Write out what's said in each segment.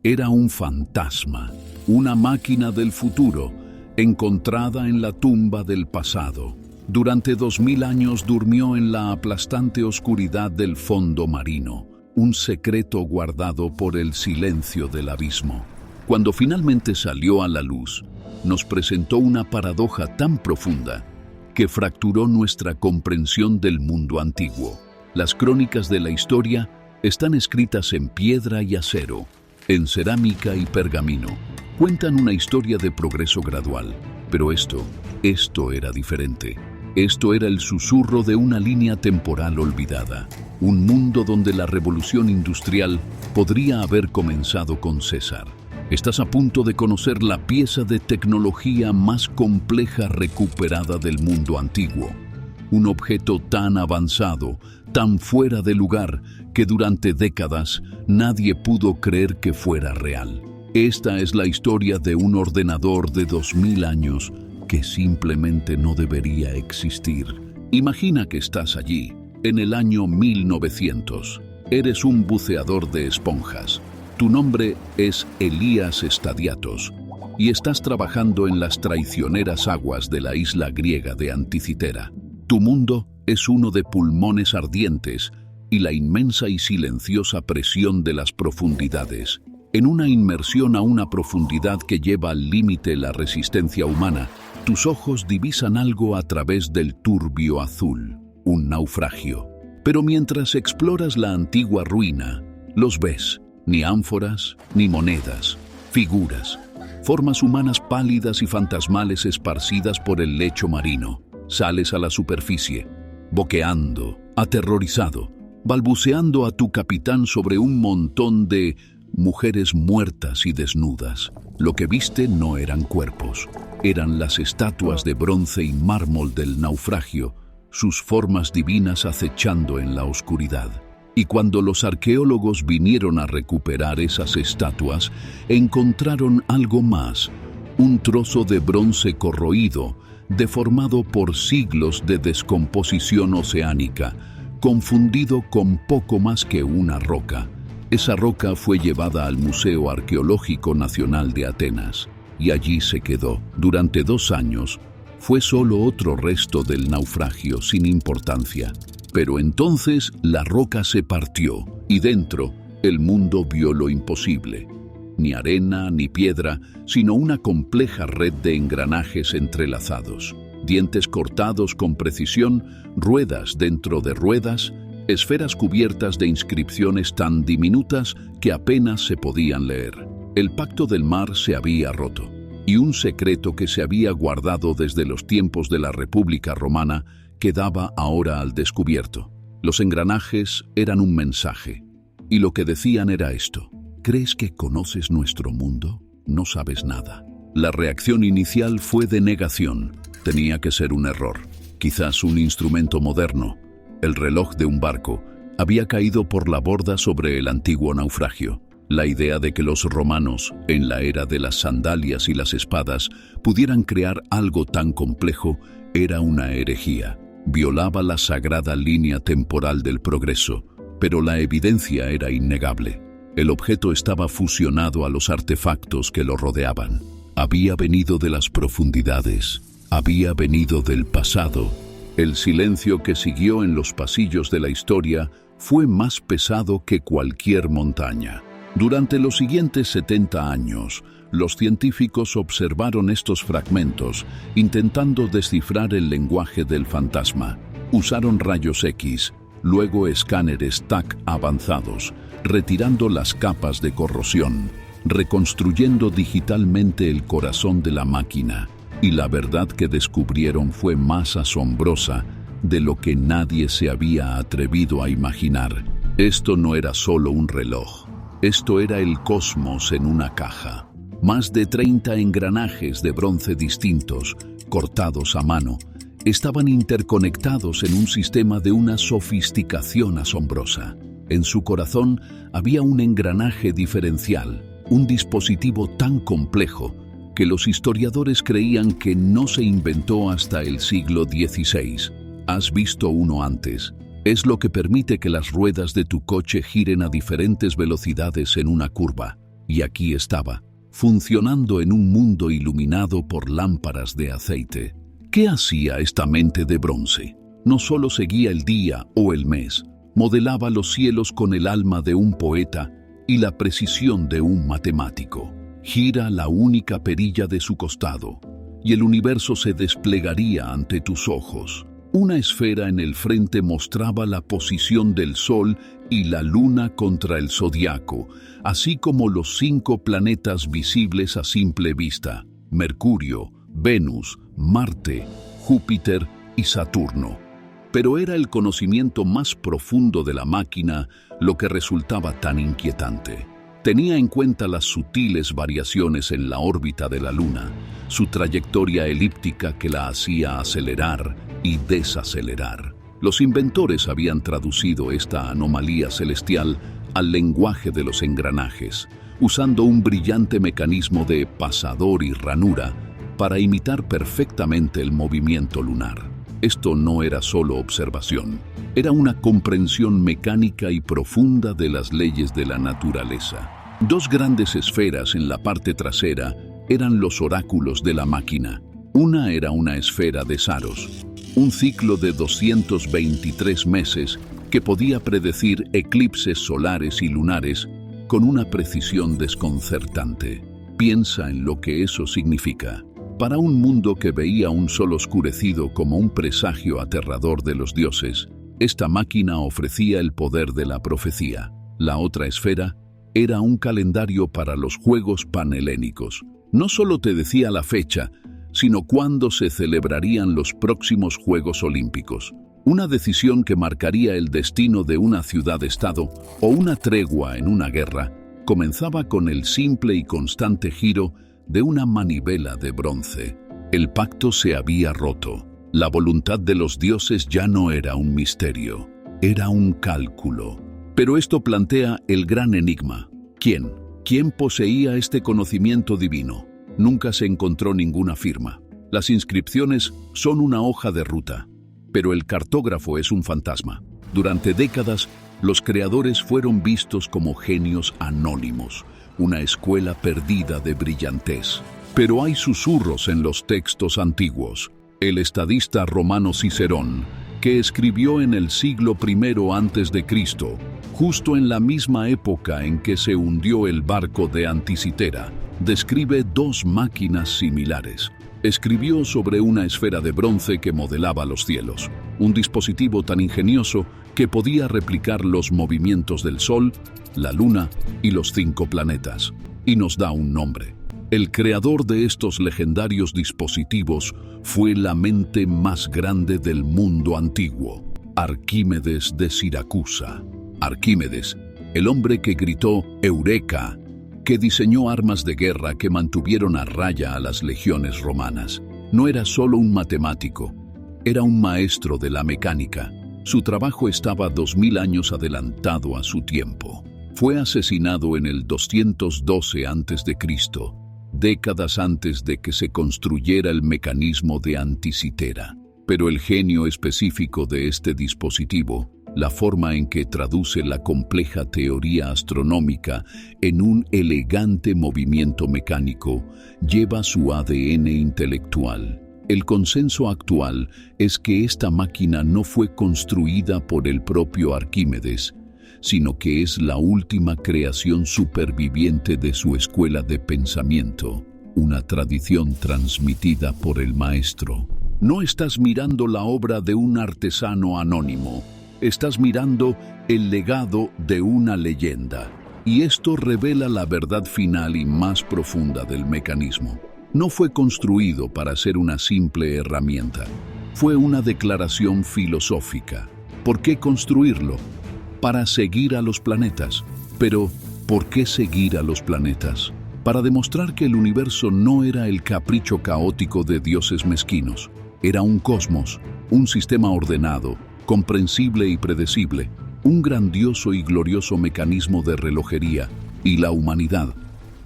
Era un fantasma, una máquina del futuro, encontrada en la tumba del pasado. Durante 2000 años durmió en la aplastante oscuridad del fondo marino, un secreto guardado por el silencio del abismo. Cuando finalmente salió a la luz, nos presentó una paradoja tan profunda que fracturó nuestra comprensión del mundo antiguo. Las crónicas de la historia están escritas en piedra y acero, en cerámica y pergamino. Cuentan una historia de progreso gradual, pero esto era diferente. Esto era el susurro de una línea temporal olvidada, un mundo donde la revolución industrial podría haber comenzado con César. Estás a punto de conocer la pieza de tecnología más compleja recuperada del mundo antiguo. Un objeto tan avanzado, tan fuera de lugar, que durante décadas nadie pudo creer que fuera real. Esta es la historia de un ordenador de 2000 años que simplemente no debería existir. Imagina que estás allí, en el año 1900. Eres un buceador de esponjas. Tu nombre es Elías Estadiatos y estás trabajando en las traicioneras aguas de la isla griega de Anticitera. Tu mundo es uno de pulmones ardientes y la inmensa y silenciosa presión de las profundidades. En una inmersión a una profundidad que lleva al límite la resistencia humana, tus ojos divisan algo a través del turbio azul, un naufragio. Pero mientras exploras la antigua ruina, los ves. Ni ánforas, ni monedas, figuras, formas humanas pálidas y fantasmales esparcidas por el lecho marino. Sales a la superficie, boqueando, aterrorizado, balbuceando a tu capitán sobre un montón de mujeres muertas y desnudas. Lo que viste no eran cuerpos, eran las estatuas de bronce y mármol del naufragio, sus formas divinas acechando en la oscuridad. Y cuando los arqueólogos vinieron a recuperar esas estatuas, encontraron algo más, un trozo de bronce corroído, deformado por siglos de descomposición oceánica, confundido con poco más que una roca. Esa roca fue llevada al Museo Arqueológico Nacional de Atenas, y allí se quedó. Durante 2 años, fue solo otro resto del naufragio sin importancia. Pero entonces la roca se partió y dentro el mundo vio lo imposible. Ni arena ni piedra, sino una compleja red de engranajes entrelazados. Dientes cortados con precisión, ruedas dentro de ruedas, esferas cubiertas de inscripciones tan diminutas que apenas se podían leer. El pacto del mar se había roto, y un secreto que se había guardado desde los tiempos de la República Romana quedaba ahora al descubierto. Los engranajes eran un mensaje, y lo que decían era esto: ¿crees que conoces nuestro mundo? No sabes nada. La reacción inicial fue de negación. Tenía que ser un error, quizás un instrumento moderno. El reloj de un barco había caído por la borda sobre el antiguo naufragio. La idea de que los romanos, en la era de las sandalias y las espadas, pudieran crear algo tan complejo era una herejía. Violaba la sagrada línea temporal del progreso, pero la evidencia era innegable. El objeto estaba fusionado a los artefactos que lo rodeaban. Había venido de las profundidades, había venido del pasado. El silencio que siguió en los pasillos de la historia fue más pesado que cualquier montaña. Durante los siguientes 70 años, los científicos observaron estos fragmentos, intentando descifrar el lenguaje del fantasma. Usaron rayos X, luego escáneres TAC avanzados, retirando las capas de corrosión, reconstruyendo digitalmente el corazón de la máquina. Y la verdad que descubrieron fue más asombrosa de lo que nadie se había atrevido a imaginar. Esto no era solo un reloj, esto era el cosmos en una caja. Más de 30 engranajes de bronce distintos, cortados a mano, estaban interconectados en un sistema de una sofisticación asombrosa. En su corazón había un engranaje diferencial, un dispositivo tan complejo que los historiadores creían que no se inventó hasta el siglo XVI. ¿Has visto uno antes? Es lo que permite que las ruedas de tu coche giren a diferentes velocidades en una curva. Y aquí estaba, funcionando en un mundo iluminado por lámparas de aceite. ¿Qué hacía esta mente de bronce? No solo seguía el día o el mes, modelaba los cielos con el alma de un poeta y la precisión de un matemático. Gira la única perilla de su costado, y el universo se desplegaría ante tus ojos. Una esfera en el frente mostraba la posición del Sol y la Luna contra el zodiaco, así como los 5 planetas visibles a simple vista: Mercurio, Venus, Marte, Júpiter y Saturno. Pero era el conocimiento más profundo de la máquina lo que resultaba tan inquietante. Tenía en cuenta las sutiles variaciones en la órbita de la Luna, su trayectoria elíptica que la hacía acelerar y desacelerar. Los inventores habían traducido esta anomalía celestial al lenguaje de los engranajes, usando un brillante mecanismo de pasador y ranura para imitar perfectamente el movimiento lunar. Esto no era solo observación, era una comprensión mecánica y profunda de las leyes de la naturaleza. 2 grandes esferas en la parte trasera eran los oráculos de la máquina. Una era una esfera de Saros, un ciclo de 223 meses que podía predecir eclipses solares y lunares con una precisión desconcertante. Piensa en lo que eso significa. Para un mundo que veía un sol oscurecido como un presagio aterrador de los dioses, esta máquina ofrecía el poder de la profecía. La otra esfera era un calendario para los Juegos Panhelénicos. No solo te decía la fecha, sino cuándo se celebrarían los próximos Juegos Olímpicos. Una decisión que marcaría el destino de una ciudad-estado o una tregua en una guerra comenzaba con el simple y constante giro de una manivela de bronce. El pacto se había roto. La voluntad de los dioses ya no era un misterio, era un cálculo. Pero esto plantea el gran enigma. ¿Quién? ¿Quién poseía este conocimiento divino? Nunca se encontró ninguna firma. Las inscripciones son una hoja de ruta, pero el cartógrafo es un fantasma. Durante décadas, los creadores fueron vistos como genios anónimos, una escuela perdida de brillantez. Pero hay susurros en los textos antiguos. El estadista romano Cicerón, que escribió en el siglo I a.C., justo en la misma época en que se hundió el barco de Anticitera, describe 2 máquinas similares. Escribió sobre una esfera de bronce que modelaba los cielos, un dispositivo tan ingenioso que podía replicar los movimientos del Sol, la Luna y los 5 planetas, y nos da un nombre. El creador de estos legendarios dispositivos fue la mente más grande del mundo antiguo, Arquímedes de Siracusa. Arquímedes, el hombre que gritó ¡Eureka!, que diseñó armas de guerra que mantuvieron a raya a las legiones romanas. No era solo un matemático, era un maestro de la mecánica. Su trabajo estaba 2000 años adelantado a su tiempo. Fue asesinado en el 212 a.C., décadas antes de que se construyera el mecanismo de Anticitera. Pero el genio específico de este dispositivo, la forma en que traduce la compleja teoría astronómica en un elegante movimiento mecánico, lleva su ADN intelectual. El consenso actual es que esta máquina no fue construida por el propio Arquímedes, sino que es la última creación superviviente de su escuela de pensamiento, una tradición transmitida por el maestro. No estás mirando la obra de un artesano anónimo, estás mirando el legado de una leyenda. Y esto revela la verdad final y más profunda del mecanismo. No fue construido para ser una simple herramienta. Fue una declaración filosófica. ¿Por qué construirlo? Para seguir a los planetas. Pero, ¿por qué seguir a los planetas? Para demostrar que el universo no era el capricho caótico de dioses mezquinos. Era un cosmos, un sistema ordenado, comprensible y predecible, un grandioso y glorioso mecanismo de relojería, y la humanidad,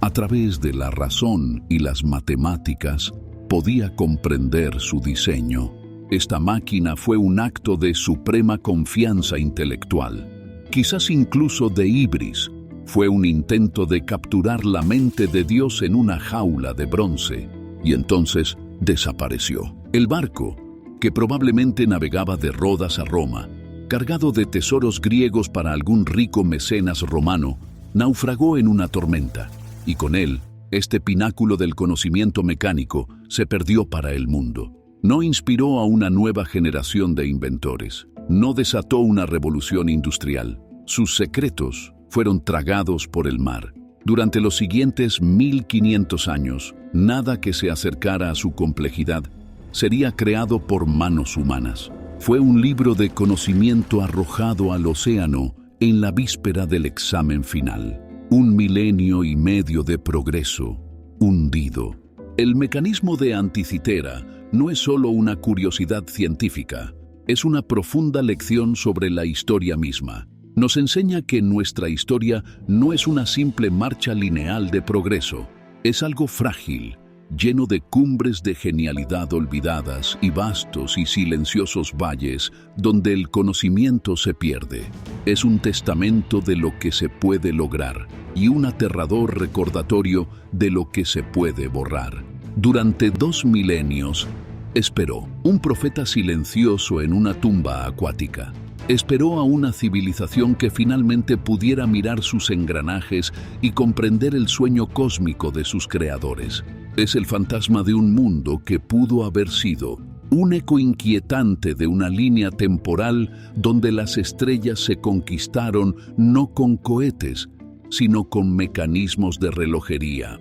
a través de la razón y las matemáticas, podía comprender su diseño. Esta máquina fue un acto de suprema confianza intelectual, quizás incluso de hibris. Fue un intento de capturar la mente de Dios en una jaula de bronce, y entonces desapareció. El barco, que probablemente navegaba de Rodas a Roma, cargado de tesoros griegos para algún rico mecenas romano, naufragó en una tormenta, y con él, este pináculo del conocimiento mecánico se perdió para el mundo. No inspiró a una nueva generación de inventores, no desató una revolución industrial. Sus secretos fueron tragados por el mar. Durante los siguientes 1500 años, nada que se acercara a su complejidad sería creado por manos humanas. Fue un libro de conocimiento arrojado al océano en la víspera del examen final. 1,5 milenios de progreso, hundido. El mecanismo de Anticitera no es solo una curiosidad científica, es una profunda lección sobre la historia misma. Nos enseña que nuestra historia no es una simple marcha lineal de progreso, es algo frágil, lleno de cumbres de genialidad olvidadas y vastos y silenciosos valles donde el conocimiento se pierde. Es un testamento de lo que se puede lograr y un aterrador recordatorio de lo que se puede borrar. Durante 2 milenios, esperó, un profeta silencioso en una tumba acuática. Esperó a una civilización que finalmente pudiera mirar sus engranajes y comprender el sueño cósmico de sus creadores. Es el fantasma de un mundo que pudo haber sido un eco inquietante de una línea temporal donde las estrellas se conquistaron no con cohetes, sino con mecanismos de relojería.